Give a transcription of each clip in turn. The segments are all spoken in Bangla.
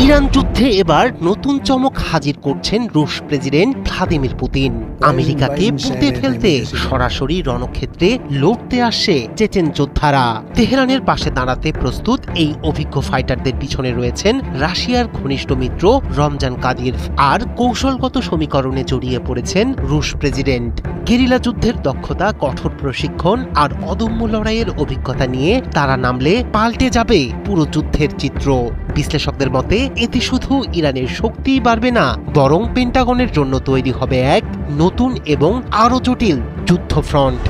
ইরান যুদ্ধে এবার নতুন চমক হাজির করছেন রুশ প্রেসিডেন্ট ভ্লাদিমির পুতিন। আমেরিকাকে পুঁতে ফেলতে সরাসরি রণক্ষেত্রে লড়তে আসছে চেচেন যোদ্ধারা। তেহরানের পাশে দাঁড়াতে প্রস্তুত এই অভিজ্ঞ ফাইটারদের পিছনে রয়েছেন রাশিয়ার ঘনিষ্ঠ মিত্র রমজান কাদিরভ, আর কৌশলগত সমীকরণে জড়িয়ে পড়েছেন রুশ প্রেসিডেন্ট। গেরিলা যুদ্ধের দক্ষতা, কঠোর প্রশিক্ষণ আর অদম্য লড়াইয়ের অভিজ্ঞতা নিয়ে তারা নামলে পাল্টে যাবে পুরো যুদ্ধের চিত্র। বিশ্লেষকদের মতে এতে শুধু ইরানের শক্তিই বাড়বে না, বরং পেন্টাগনের জন্য তৈরি হবে এক নতুন এবং আরও জটিল যুদ্ধফ্রন্ট।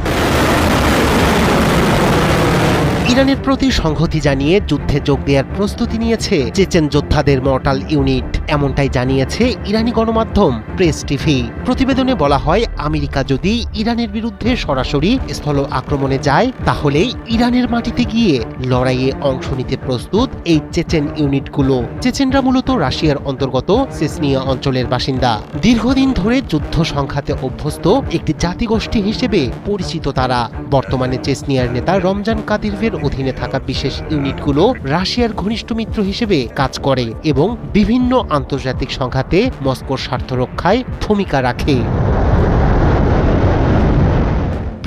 ইরানের প্রতি সংহতি জানিয়ে যুদ্ধে যোগ দেওয়ার প্রস্তুতি নিয়েছে চেচেন যোদ্ধাদের মর্টাল ইউনিট, এমনটাই জানিয়েছে ইরানি গণমাধ্যম প্রেস টিভি। প্রতিবেদনে বলা হয়, আমেরিকা যদি ইরানের বিরুদ্ধে সরাসরি স্থল আক্রমণে যায়, তাহলে ইরানের মাটিতে গিয়ে লড়াইয়ে অংশ নিতে প্রস্তুত এই চেচেন ইউনিটগুলো। চেচেনরা মূলত রাশিয়ার অন্তর্গত চেচনিয়া অঞ্চলের বাসিন্দা। দীর্ঘদিন ধরে যুদ্ধ সংঘাতে অভ্যস্ত একটি জাতিগোষ্ঠী হিসেবে পরিচিত তারা। বর্তমানে চেচনিয়ার নেতা রমজান কাদিরভের অধীনে থাকা বিশেষ ইউনিটগুলো রাশিয়ার ঘনিষ্ঠ মিত্র হিসেবে কাজ করে এবং বিভিন্ন আন্তর্জাতিক সংঘাতে মস্কোর স্বার্থ রক্ষায় ভূমিকা রাখে।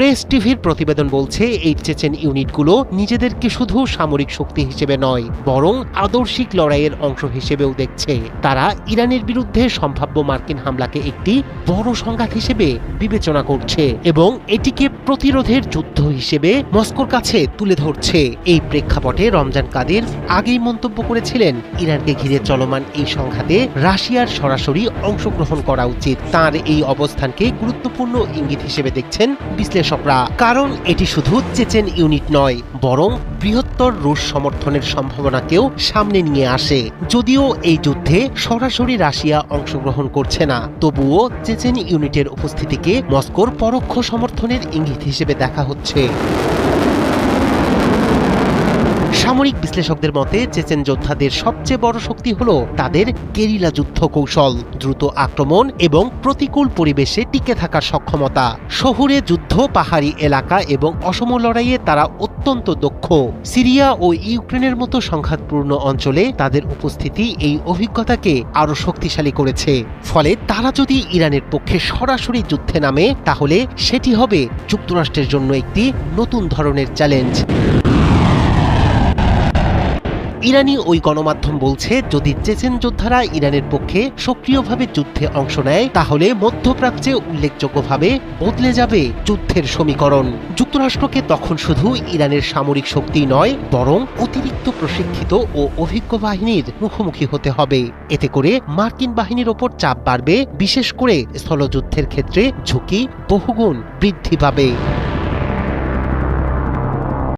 প্রেস টিভির প্রতিবেদন বলছে, এই চেচেন ইউনিটগুলো নিজেদেরকে শুধু সামরিক শক্তি হিসেবে নয়, বরং আদর্শিক লড়াইয়ের অংশ হিসেবেও দেখছে। তারা ইরানের বিরুদ্ধে সম্ভাব্য মার্কিন হামলাকে একটি বড় সংঘাত হিসেবে বিবেচনা করছে এবং এটিকে প্রতিরোধের যুদ্ধ হিসেবে মস্কোর কাছে তুলে ধরছে। এই প্রেক্ষাপটে রমজান কাদির আগেই মন্তব্য করেছিলেন, ইরানকে ঘিরে চলমান এই সংঘাতে রাশিয়ার সরাসরি অংশগ্রহণ করা উচিত। তার এই অবস্থানকে গুরুত্বপূর্ণ ইঙ্গিত হিসেবে দেখছেন বিশ্লেষকরা, কারণ এটি শুধু চেচেন ইউনিট নয়, বরং বৃহত্তর রুশ সমর্থনের সম্ভাবনাকেও সামনে নিয়ে আসে। যদিও এই যুদ্ধে সরাসরি রাশিয়া অংশগ্রহণ করছে না, তবুও চেচেন ইউনিটের উপস্থিতিকে মস্কোর পরোক্ষ সমর্থনের ইঙ্গিত হিসেবে দেখা হচ্ছে। সামরিক বিশ্লেষকদের মতে, চেচেন যোদ্ধাদের সবচেয়ে বড় শক্তি হল তাদের গেরিলা যুদ্ধ কৌশল, দ্রুত আক্রমণ এবং প্রতিকূল পরিবেশে টিকে থাকার সক্ষমতা। শহুরে যুদ্ধ, পাহাড়ি এলাকা এবং অসম লড়াইয়ে তারা অত্যন্ত দক্ষ। সিরিয়া ও ইউক্রেনের মতো সংঘাতপূর্ণ অঞ্চলে তাদের উপস্থিতি এই অভিজ্ঞতাকে আরও শক্তিশালী করেছে। ফলে তারা যদি ইরানের পক্ষে সরাসরি যুদ্ধে নামে, তাহলে সেটি হবে যুক্তরাষ্ট্রের জন্য একটি নতুন ধরনের চ্যালেঞ্জ। ইরানি ওই গণমাধ্যম বলছে, যদি চেচেন যোদ্ধারা ইরানের পক্ষে সক্রিয়ভাবে যুদ্ধে অংশ নেয়, তাহলে মধ্যপ্রাচ্যে উল্লেখযোগ্যভাবে বদলে যাবে যুদ্ধের সমীকরণ। যুক্তরাষ্ট্রকে তখন শুধু ইরানের সামরিক শক্তি নয়, বরং অতিরিক্ত প্রশিক্ষিত ও অভিজ্ঞ বাহিনীর মুখোমুখি হতে হবে। এতে করে মার্কিন বাহিনীর ওপর চাপ বাড়বে, বিশেষ করে স্থলযুদ্ধের ক্ষেত্রে ঝুঁকি বহুগুণ বৃদ্ধি পাবে।